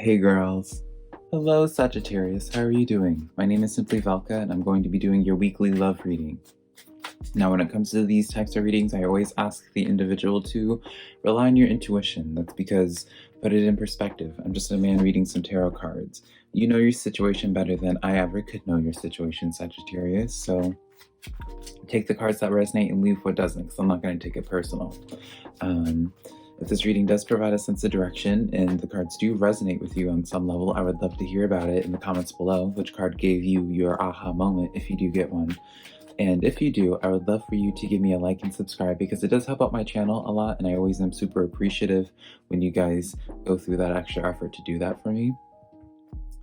Hey girls. Hello Sagittarius, how are you doing? My name is SimplyVelca and I'm going to be doing your weekly love reading. Now when it comes to these types of readings, I always ask the individual to rely on your intuition. That's because, put it in perspective, I'm just a man reading some tarot cards. You know your situation better than I ever could know your situation, Sagittarius, so take the cards that resonate and leave what doesn't, because I'm not going to take it personal. If this reading does provide a sense of direction and the cards do resonate with you on some level, I would love to hear about it in the comments below. Which card gave you your aha moment, if you do get one? And if you do, I would love for you to give me a like and subscribe, because it does help out my channel a lot, and I always am super appreciative when you guys go through that extra effort to do that for me.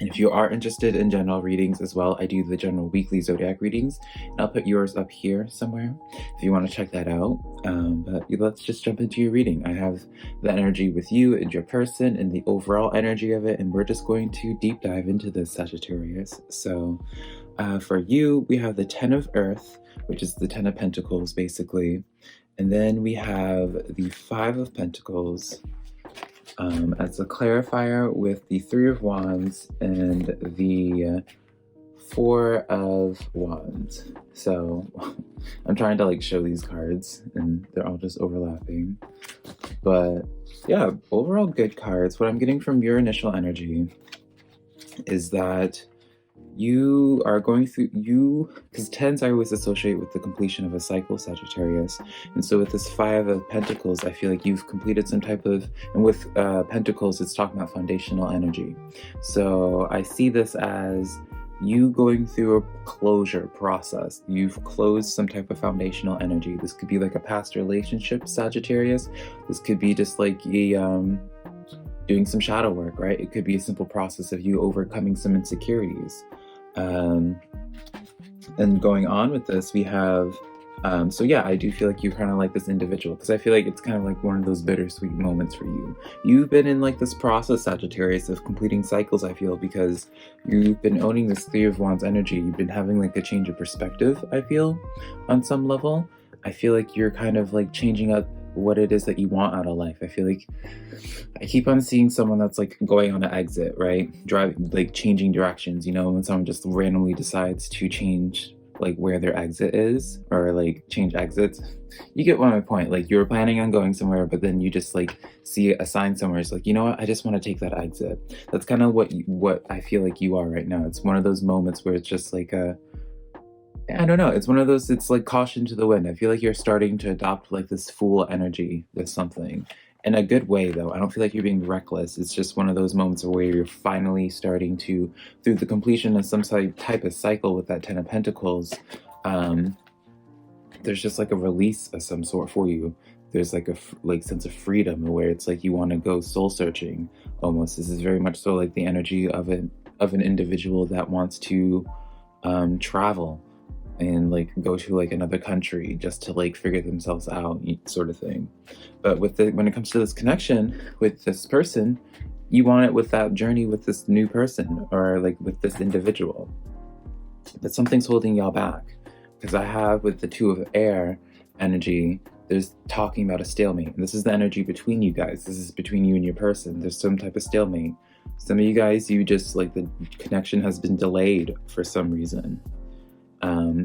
And if you are interested in general readings as well, I do the general weekly Zodiac readings, and I'll put yours up here somewhere if you want to check that out. But let's just jump into your reading. I have the energy with you and your person and the overall energy of it, and we're just going to deep dive into this, Sagittarius. So for you, we have the 10 of Earth, which is the 10 of Pentacles, basically. And then we have the 5 of Pentacles, as a clarifier, with the 3 of Wands and the 4 of Wands. So I'm trying to like show these cards and they're all just overlapping. But yeah, overall good cards. What I'm getting from your initial energy is that you are going through, because 10s I always associate with the completion of a cycle, Sagittarius. And so with this 5 of Pentacles, I feel like you've completed some type of, and with Pentacles, it's talking about foundational energy. So I see this as you going through a closure process. You've closed some type of foundational energy. This could be like a past relationship, Sagittarius. This could be just like a, doing some shadow work, right? It could be a simple process of you overcoming some insecurities. And going on with this, we have, so yeah, I do feel like you're kind of like this individual, because I feel like it's kind of like one of those bittersweet moments for you. You've been in like this process, Sagittarius, of completing cycles, I feel, because you've been owning this 3 of Wands energy. You've been having like a change of perspective, I feel, on some level. I feel like you're kind of like changing up what it is that you want out of life. I feel like I keep on seeing someone that's like going on an exit, right? Driving, like changing directions, you know, when someone just randomly decides to change like where their exit is, or like change exits. You get my point. Like you were planning on going somewhere, but then you just like see a sign somewhere. It's like, you know what? I just want to take that exit. That's kind of what I feel like you are right now. It's one of those moments where it's just like I don't know. It's one of those, it's like caution to the wind. I feel like you're starting to adopt like this fool energy with something. In a good way, though. I don't feel like you're being reckless. It's just one of those moments where you're finally starting to, through the completion of some type of cycle with that 10 of Pentacles, there's just like a release of some sort for you. There's like a sense of freedom where it's like you want to go soul searching almost. This is very much so like the energy of an individual that wants to travel and like go to like another country just to like figure themselves out, sort of thing. But when it comes to this connection with this person, you want it with that journey with this new person, or like with this individual. But something's holding y'all back, because I have with the 2 of Air energy, there's talking about a stalemate. And this is the energy between you guys. This is between you and your person. There's some type of stalemate. Some of you guys, you just like the connection has been delayed for some reason.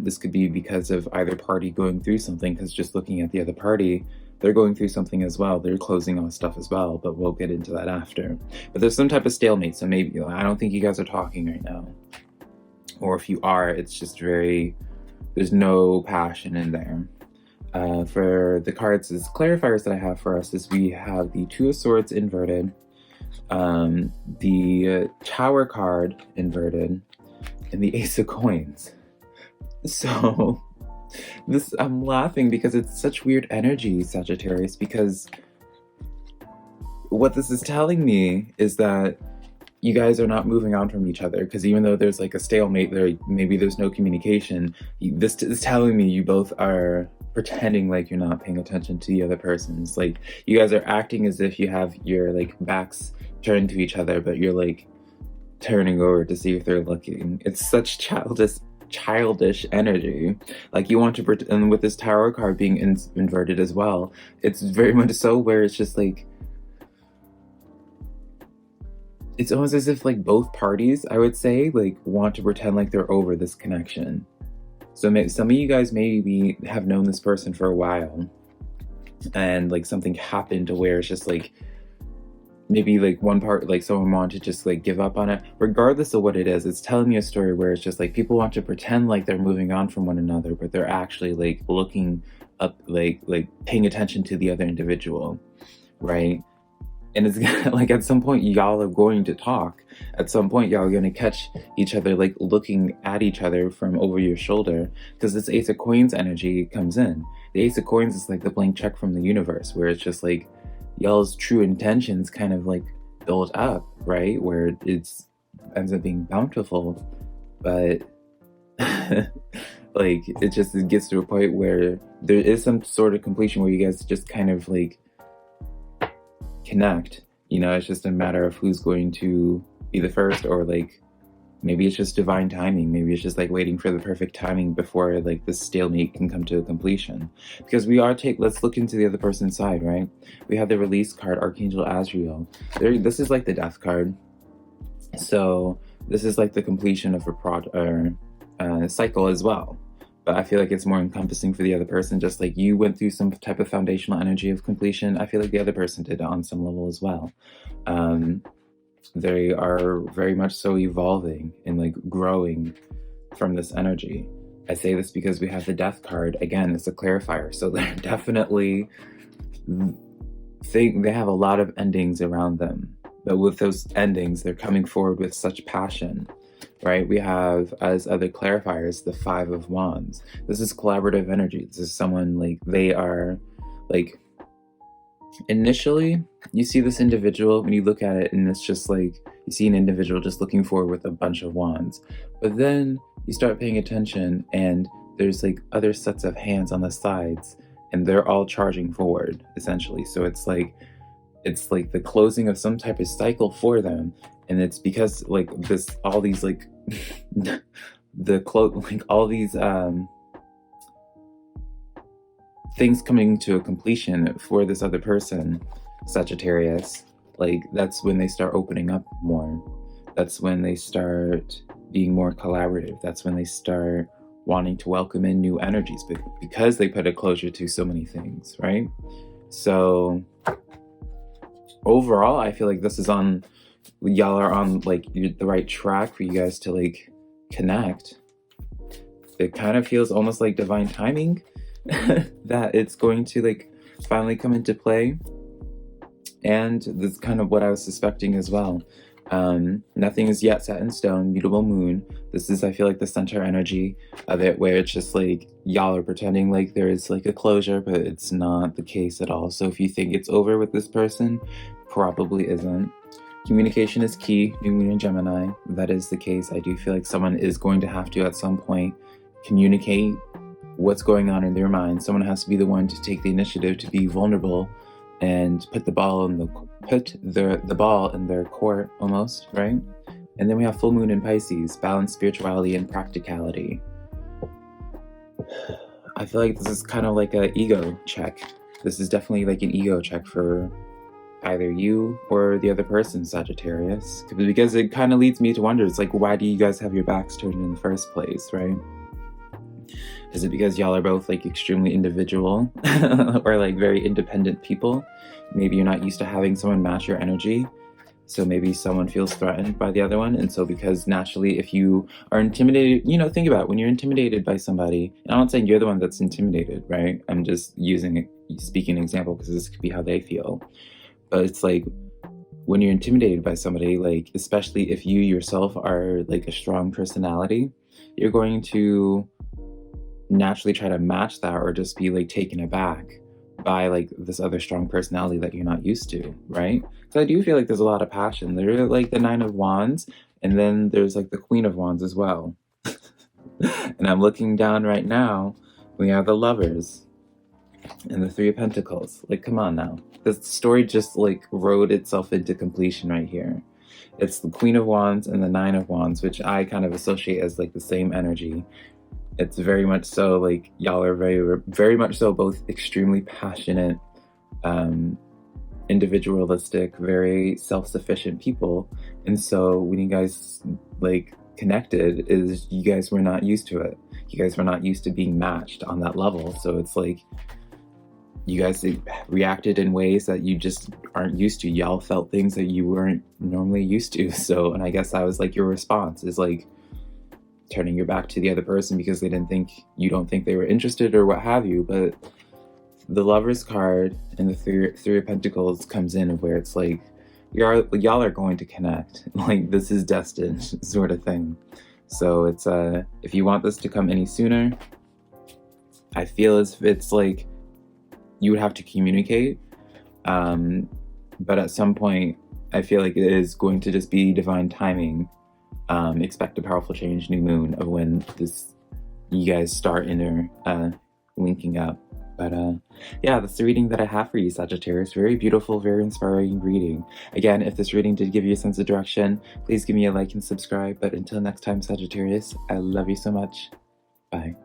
This could be because of either party going through something, because just looking at the other party, they're going through something as well. They're closing off stuff as well, but we'll get into that after. But there's some type of stalemate, so maybe, I don't think you guys are talking right now. Or if you are, it's just there's no passion in there. For the cards as clarifiers that I have for us is we have the 2 of Swords inverted, the Tower card inverted, and the Ace of Coins. So I'm laughing because it's such weird energy, Sagittarius, because what this is telling me is that you guys are not moving on from each other, because even though there's like a stalemate there, maybe there's no communication, this is telling me you both are pretending like you're not paying attention to the other person. It's like you guys are acting as if you have your like backs turned to each other, but you're like turning over to see if they're looking. It's such childish energy. Like you want to and with this Tower card being inverted as well, it's very much so where it's just like it's almost as if like both parties, I would say, like want to pretend like they're over this connection. So some of you guys maybe have known this person for a while, and like something happened to where it's just like maybe like one part, like someone wanted to just like give up on it. Regardless of what it is, it's telling me a story where it's just like people want to pretend like they're moving on from one another, but they're actually like looking up, like paying attention to the other individual, right? And it's like at some point y'all are going to talk. At some point y'all are going to catch each other like looking at each other from over your shoulder, because this Ace of Coins energy comes in. The Ace of Coins is like the blank check from the universe, where it's just like y'all's true intentions kind of like build up, right? Where it's ends up being bountiful, but like it gets to a point where there is some sort of completion where you guys just kind of like connect. You know, it's just a matter of who's going to be the first, or like maybe it's just divine timing. Maybe it's just like waiting for the perfect timing before like this stalemate can come to a completion. Because let's look into the other person's side, right? We have the release card, Archangel Azrael. This is like the death card. So this is like the completion of a cycle as well. But I feel like it's more encompassing for the other person. Just like you went through some type of foundational energy of completion, I feel like the other person did on some level as well. They are very much so evolving and like growing from this energy. I say this because we have the death card. Again, it's a clarifier. So they're definitely, they have a lot of endings around them. But with those endings, they're coming forward with such passion. Right, we have as other clarifiers the Five of Wands. This is collaborative energy. This is someone like they are like initially you see this individual when you look at it, and it's just like you see an individual just looking forward with a bunch of wands, but then you start paying attention and there's like other sets of hands on the sides, and they're all charging forward essentially. So it's like the closing of some type of cycle for them. And it's because like all these like all these things coming to a completion for this other person, Sagittarius, like that's when they start opening up more. That's when they start being more collaborative. That's when they start wanting to welcome in new energies, but because they put a closure to so many things, right? So overall, I feel like y'all are on like the right track for you guys to like connect. It kind of feels almost like divine timing that it's going to like finally come into play. And that's kind of what I was suspecting as well. Nothing is yet set in stone. Mutable moon. This is, I feel like, the center energy of it, where it's just like y'all are pretending like there is like a closure, but it's not the case at all. So if you think it's over with this person, probably isn't. Communication is key. New moon in Gemini. That is the case. I do feel like someone is going to have to at some point communicate what's going on in their mind. Someone has to be the one to take the initiative to be vulnerable and put the ball in the ball in their court almost, right? And then we have full moon in Pisces, balance spirituality and practicality. I feel like this is kind of like an ego check. This is definitely like an ego check for either you or the other person, Sagittarius, because it kind of leads me to wonder, it's like, why do you guys have your backs turned in the first place, right? Is it because y'all are both like extremely individual or like very independent people? Maybe you're not used to having someone match your energy, so maybe someone feels threatened by the other one. And so because naturally, if you are intimidated, think about it, when you're intimidated by somebody, and I'm not saying you're the one that's intimidated, right? I'm just speaking an example because this could be how they feel. But it's like when you're intimidated by somebody, like especially if you yourself are like a strong personality, you're going to naturally try to match that, or just be like taken aback by like this other strong personality that you're not used to, right? So I do feel like there's a lot of passion. There's like the Nine of Wands, and then there's like the Queen of Wands as well. And I'm looking down right now, we have the Lovers and the Three of Pentacles. Like, come on now. The story just like rode itself into completion right here. It's the Queen of Wands and the Nine of Wands, which I kind of associate as like the same energy. It's very much so like y'all are very, very much so both extremely passionate individualistic, very self-sufficient people. And so when you guys like connected, is you guys were not used to it. You guys were not used to being matched on that level. So it's like you guys reacted in ways that you just aren't used to. Y'all felt things that you weren't normally used to. So, and I guess that was like your response, is like turning your back to the other person because they didn't think, you don't think they were interested or what have you. But the Lovers card and the Three of Pentacles comes in where it's like, y'all are going to connect. Like, this is destined sort of thing. So it's, if you want this to come any sooner, I feel as if it's like, you would have to communicate. But at some point, I feel like it is going to just be divine timing. Expect a powerful change, new moon, of when you guys start linking up. But yeah, that's the reading that I have for you, Sagittarius. Very beautiful, very inspiring reading. Again, if this reading did give you a sense of direction, please give me a like and subscribe. But until next time, Sagittarius, I love you so much. Bye.